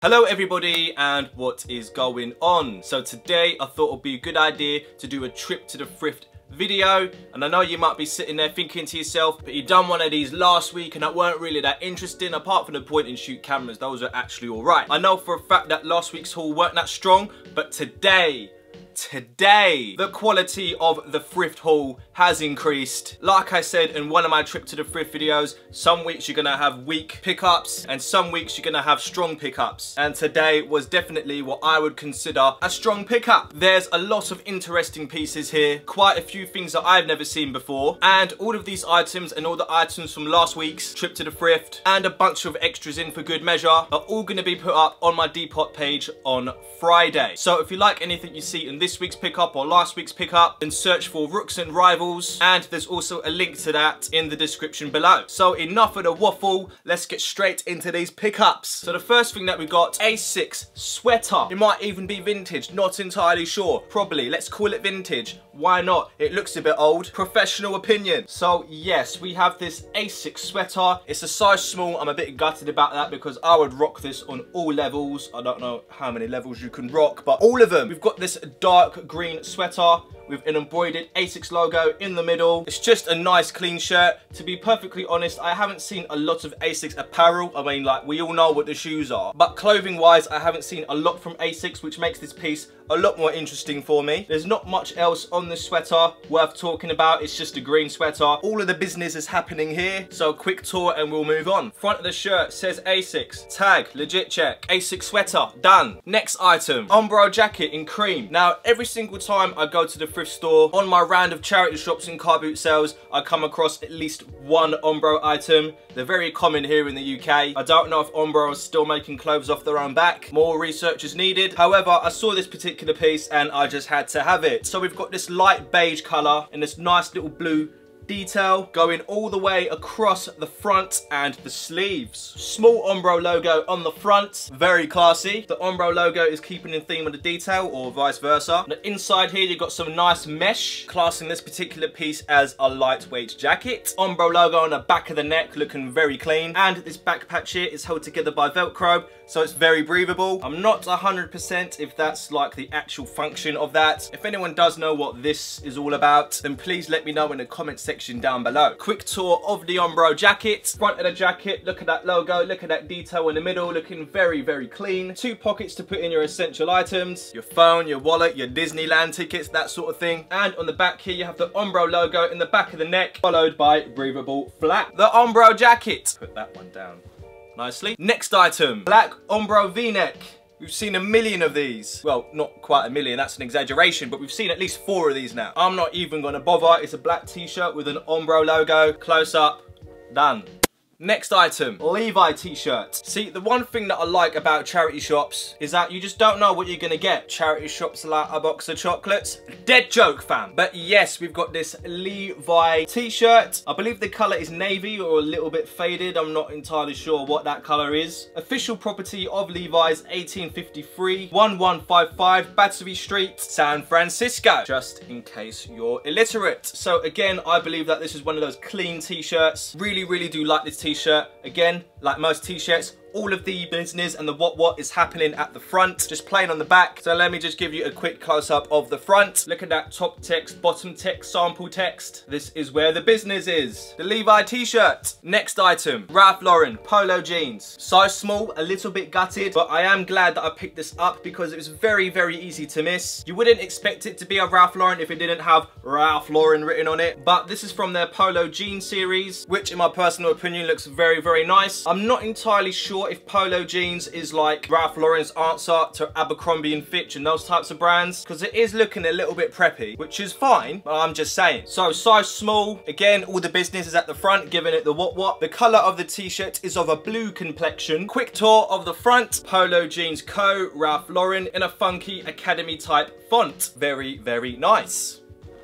Hello everybody, and what is going on? So today I thought it would be a good idea to do a trip to the thrift video, and I know you might be sitting there thinking to yourself, but you done one of these last week and that weren't really that interesting. Apart from the point and shoot cameras, those are actually alright. I know for a fact that last week's haul weren't that strong, but today the quality of the thrift haul has increased. Like I said in one of my trip to the thrift videos, some weeks you're gonna have weak pickups and some weeks you're gonna have strong pickups, and today was definitely what I would consider a strong pickup. There's a lot of interesting pieces here, quite a few things that I've never seen before, and all of these items and all the items from last week's trip to the thrift and a bunch of extras in for good measure are all gonna be put up on my depop page on Friday. So if you like anything you see in this week's pickup or last week's pickup, then search for Rooks and Rivals, and there's also a link to that in the description below. So enough of the waffle, let's get straight into these pickups. So the first thing that we got, asics sweater. It might even be vintage, not entirely sure. Probably, let's call it vintage. Why not? It looks a bit old. Professional opinion. So yes, we have this asics sweater. It's a size small. I'm a bit gutted about that because I would rock this on all levels. I don't know how many levels you can rock, but all of them. We've got this dark green sweater with an embroidered asics logo in the middle. It's just a nice clean shirt. To be perfectly honest, I haven't seen a lot of asics apparel. I mean, like, we all know what the shoes are, but clothing wise I haven't seen a lot from asics, which makes this piece a lot more interesting for me. There's not much else on this sweater worth talking about. It's just a green sweater. All of the business is happening here, so quick tour and we'll move on. Front of the shirt says asics, tag legit check, asics sweater done. Next item, umbro jacket in cream. Now every single time I go to the thrift store on my round of charity shops and car boot sales, I come across at least one umbro item. They're very common here in the UK. I don't know if umbro is still making clothes off their own back. More research is needed. However, I saw this particular piece and I just had to have it. So we've got this light beige color and this nice little blue detail going all the way across the front and the sleeves. Small umbro logo on the front, very classy. The umbro logo is keeping in theme with the detail, or vice versa. The inside here you've got some nice mesh, classing this particular piece as a lightweight jacket. Umbro logo on the back of the neck, looking very clean, and this back patch here is held together by Velcro, so it's very breathable. I'm not 100% if that's like the actual function of that. If anyone does know what this is all about, then please let me know in the comment section down below. Quick tour of the umbro jacket. Front of the jacket, look at that logo, look at that detail in the middle, looking very, very clean. Two pockets to put in your essential items, your phone, your wallet, your Disneyland tickets, that sort of thing. And on the back here you have the umbro logo in the back of the neck, followed by breathable flap. The umbro jacket, put that one down nicely. Next item, black umbro v-neck. We've seen a million of these. Well, not quite a million, that's an exaggeration, but we've seen at least 4 of these now. I'm not even gonna bother. It's a black t-shirt with an umbro logo. Close up, done. Next item, Levi t-shirt. See, the one thing that I like about charity shops is that you just don't know what you're gonna get. Charity shops are like a box of chocolates. Dead joke, fam. But yes, we've got this Levi t-shirt. I believe the color is navy or a little bit faded. I'm not entirely sure what that color is. Official property of Levi's, 1853, 1155 Battery Street, San Francisco. Just in case you're illiterate. So again, I believe that this is one of those clean t-shirts. Really, really do like this t-shirt. Again, like most t-shirts, all of the business and the what is happening at the front, just plain on the back. So let me just give you a quick close-up of the front. Look at that top text, bottom text, sample text. This is where the business is. The Levi t-shirt. Next item, Ralph Lauren polo jeans. Size small, a little bit gutted, but I am glad that I picked this up because it was very, very easy to miss. You wouldn't expect it to be a Ralph Lauren if it didn't have Ralph Lauren written on it, but this is from their polo jean series, which in my personal opinion looks very, very nice. I'm not entirely sure if polo jeans is like Ralph Lauren's answer to Abercrombie and Fitch and those types of brands, because it is looking a little bit preppy, which is fine, but I'm just saying. So size small, again, all the business is at the front, giving it the what. The color of the t-shirt is of a blue complexion. Quick tour of the front, Polo Jeans Co. Ralph Lauren in a funky academy type font. Very, very nice.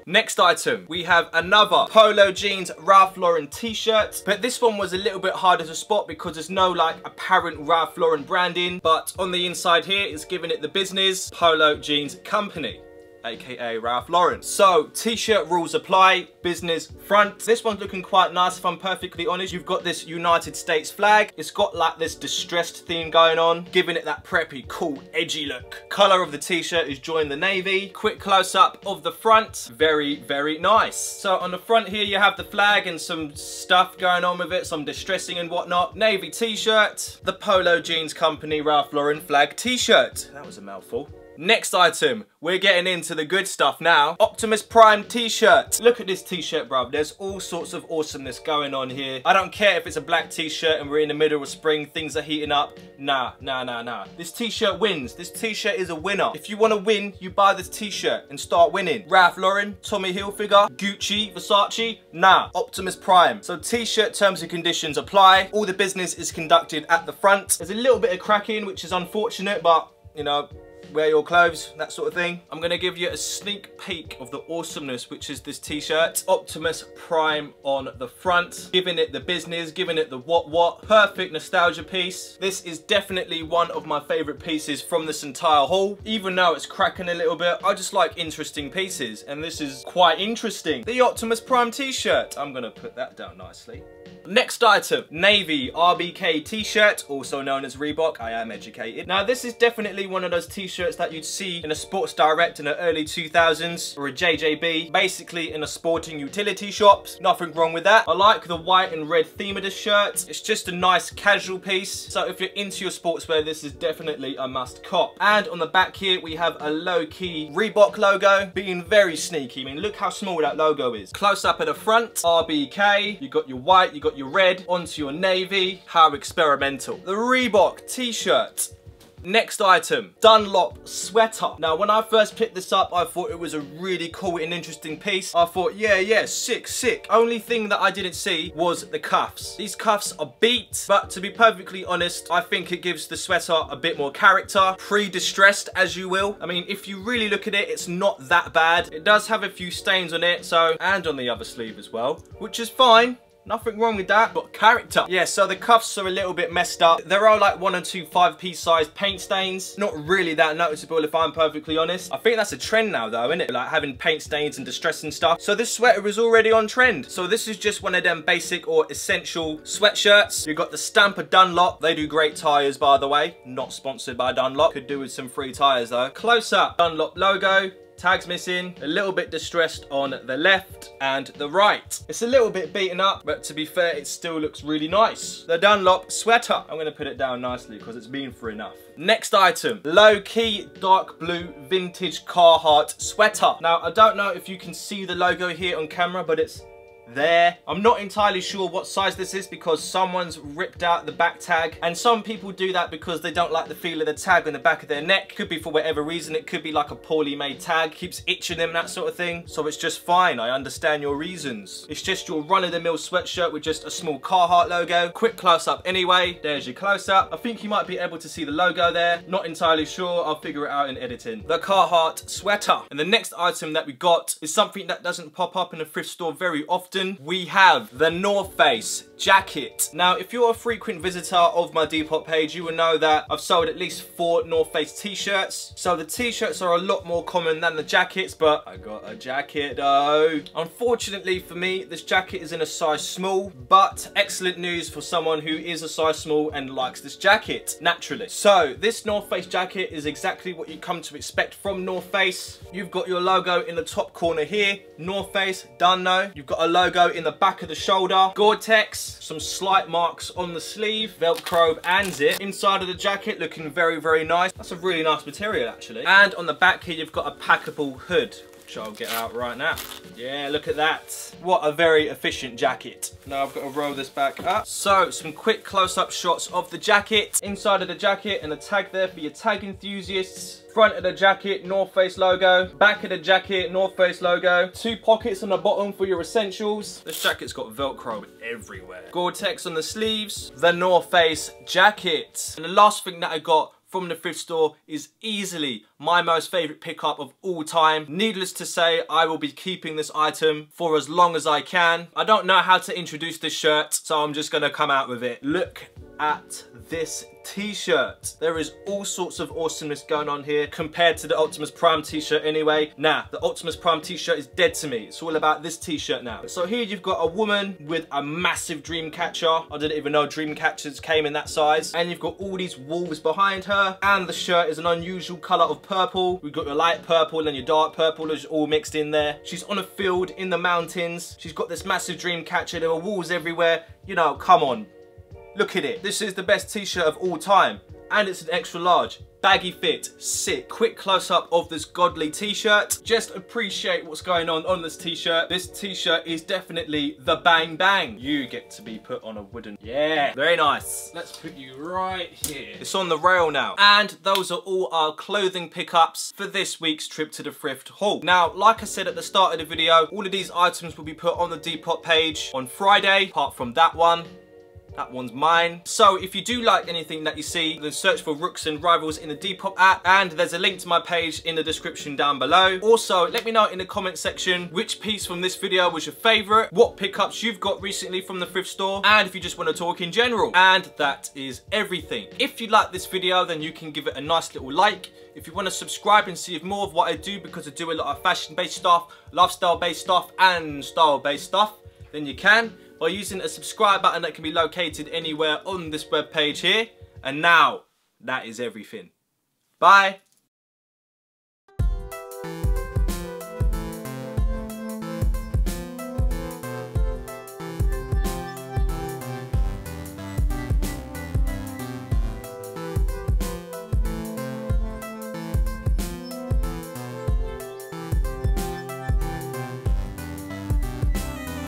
Next item, we have another Polo Jeans Ralph Lauren t-shirt, but this one was a little bit harder to spot because there's no like apparent Ralph Lauren branding, but on the inside here it's giving it the business Polo Jeans Company. aka Ralph Lauren. So t-shirt rules apply, business front. This one's looking quite nice if I'm perfectly honest. You've got this United States flag. It's got like this distressed theme going on, giving it that preppy, cool, edgy look. Color of the t-shirt is join the navy. Quick close up of the front. Very, very nice. So on the front here you have the flag and some stuff going on with it, some distressing and whatnot. Navy t-shirt. The Polo Jeans Company Ralph Lauren flag t-shirt. That was a mouthful. Next item, we're getting into the good stuff now. Optimus Prime t-shirt. Look at this t-shirt, bruv. There's all sorts of awesomeness going on here. I don't care if it's a black t-shirt and we're in the middle of spring, things are heating up. Nah. This t-shirt wins. This t-shirt is a winner. If you want to win, you buy this t-shirt and start winning. Ralph Lauren, Tommy Hilfiger, Gucci, Versace. Nah, Optimus Prime. So t-shirt terms and conditions apply. All the business is conducted at the front. There's a little bit of cracking, which is unfortunate, but you know, wear your clothes, that sort of thing. I'm gonna give you a sneak peek of the awesomeness, which is this t-shirt. Optimus Prime on the front, giving it the business, giving it the what. Perfect nostalgia piece. This is definitely one of my favorite pieces from this entire haul. Even though it's cracking a little bit, I just like interesting pieces, and this is quite interesting. The Optimus Prime t-shirt. I'm gonna put that down nicely. Next item, navy RBK t-shirt, also known as Reebok. I am educated. Now this is definitely one of those t-shirts that you'd see in a Sports Direct in the early 2000s or a JJB, basically in a sporting utility shops. Nothing wrong with that. I like the white and red theme of this shirt. It's just a nice casual piece. So if you're into your sportswear, this is definitely a must cop. And on the back here, we have a low-key Reebok logo, being very sneaky. I mean, look how small that logo is. Close up at the front, RBK. You got your white, you got your red onto your navy. How experimental. The Reebok t-shirt. Next item, Dunlop sweater. Now, when I first picked this up, I thought it was a really cool and interesting piece. I thought, yeah, sick. Only thing that I didn't see was the cuffs. These cuffs are beat, but to be perfectly honest, I think it gives the sweater a bit more character. Pre-distressed, as you will. I mean, if you really look at it, it's not that bad. It does have a few stains on it, so, and on the other sleeve as well, which is fine. Nothing wrong with that, but character. Yeah, so the cuffs are a little bit messed up. There are like 1 or 2 5-piece sized paint stains. Not really that noticeable if I'm perfectly honest. I think that's a trend now though, isn't it? Like having paint stains and distressing stuff. So this sweater is already on trend. So this is just one of them basic or essential sweatshirts. You've got the stamp of Dunlop. They do great tires, by the way. Not sponsored by Dunlop. Could do with some free tires though. Close up, Dunlop logo. Tags missing, a little bit distressed on the left and the right. It's a little bit beaten up, but to be fair, it still looks really nice. The Dunlop sweater. I'm gonna put it down nicely because it's been for enough. Next item, low-key dark blue vintage Carhartt sweater. Now, I don't know if you can see the logo here on camera, but it's there. I'm not entirely sure what size this is because someone's ripped out the back tag, and some people do that because they don't like the feel of the tag on the back of their neck. Could be for whatever reason. It could be like a poorly made tag, keeps itching them, that sort of thing. So it's just fine. I understand your reasons. It's just your run-of-the-mill sweatshirt with just a small Carhartt logo. Quick close-up anyway. There's your close-up. I think you might be able to see the logo there. Not entirely sure. I'll figure it out in editing. The Carhartt sweater. And the next item that we got is something that doesn't pop up in a thrift store very often. We have the North Face jacket. Now, if you're a frequent visitor of my Depop page, you will know that I've sold at least 4 North Face t-shirts. So the t-shirts are a lot more common than the jackets, but I got a jacket though. Unfortunately for me, this jacket is in a size small, but excellent news for someone who is a size small and likes this jacket, naturally. So this North Face jacket is exactly what you come to expect from North Face. You've got your logo in the top corner here, North Face, done though. You've got a logo in the back of the shoulder, Gore-Tex, some slight marks on the sleeve, Velcro and zip. Inside of the jacket looking very, very nice. That's a really nice material actually. And on the back here you've got a packable hood, which I'll get out right now. Yeah, look at that. What a very efficient jacket. Now I've got to roll this back up. So, some quick close-up shots of the jacket. Inside of the jacket and a tag there for your tag enthusiasts. Front of the jacket, North Face logo. Back of the jacket, North Face logo. 2 pockets on the bottom for your essentials. This jacket's got Velcro everywhere. Gore-Tex on the sleeves. The North Face jacket. And the last thing that I got from the thrift store is easily my most favourite pickup of all time. Needless to say, I will be keeping this item for as long as I can. I don't know how to introduce this shirt, so I'm just going to come out with it. Look at this t-shirt. There is all sorts of awesomeness going on here compared to the Optimus Prime t-shirt anyway. Nah, the Optimus Prime t-shirt is dead to me. It's all about this t-shirt now. So here you've got a woman with a massive dream catcher. I didn't even know dream catchers came in that size. And you've got all these wolves behind her. And the shirt is an unusual colour of purple. We've got your light purple and your dark purple is all mixed in there. She's on a field in the mountains. She's got this massive dream catcher. There are wolves everywhere. You know, come on. Look at it. This is the best t-shirt of all time. And it's an extra large. Baggy fit. Sick. Quick close-up of this godly t-shirt. Just appreciate what's going on this t-shirt. This t-shirt is definitely the bang bang. You get to be put on a wooden... Yeah. Very nice. Let's put you right here. It's on the rail now. And those are all our clothing pickups for this week's trip to the thrift haul. Now, like I said at the start of the video, all of these items will be put on the Depop page on Friday, apart from that one. That one's mine. So if you do like anything that you see, then search for Rooks and Rivals in the Depop app, and there's a link to my page in the description down below. Also, let me know in the comment section which piece from this video was your favourite, what pickups you've got recently from the thrift store, and if you just want to talk in general. And that is everything. If you like this video, then you can give it a nice little like. If you want to subscribe and see more of what I do, because I do a lot of fashion-based stuff, lifestyle-based stuff, and style-based stuff, then you can by using a subscribe button that can be located anywhere on this web page here. And now, that is everything. Bye.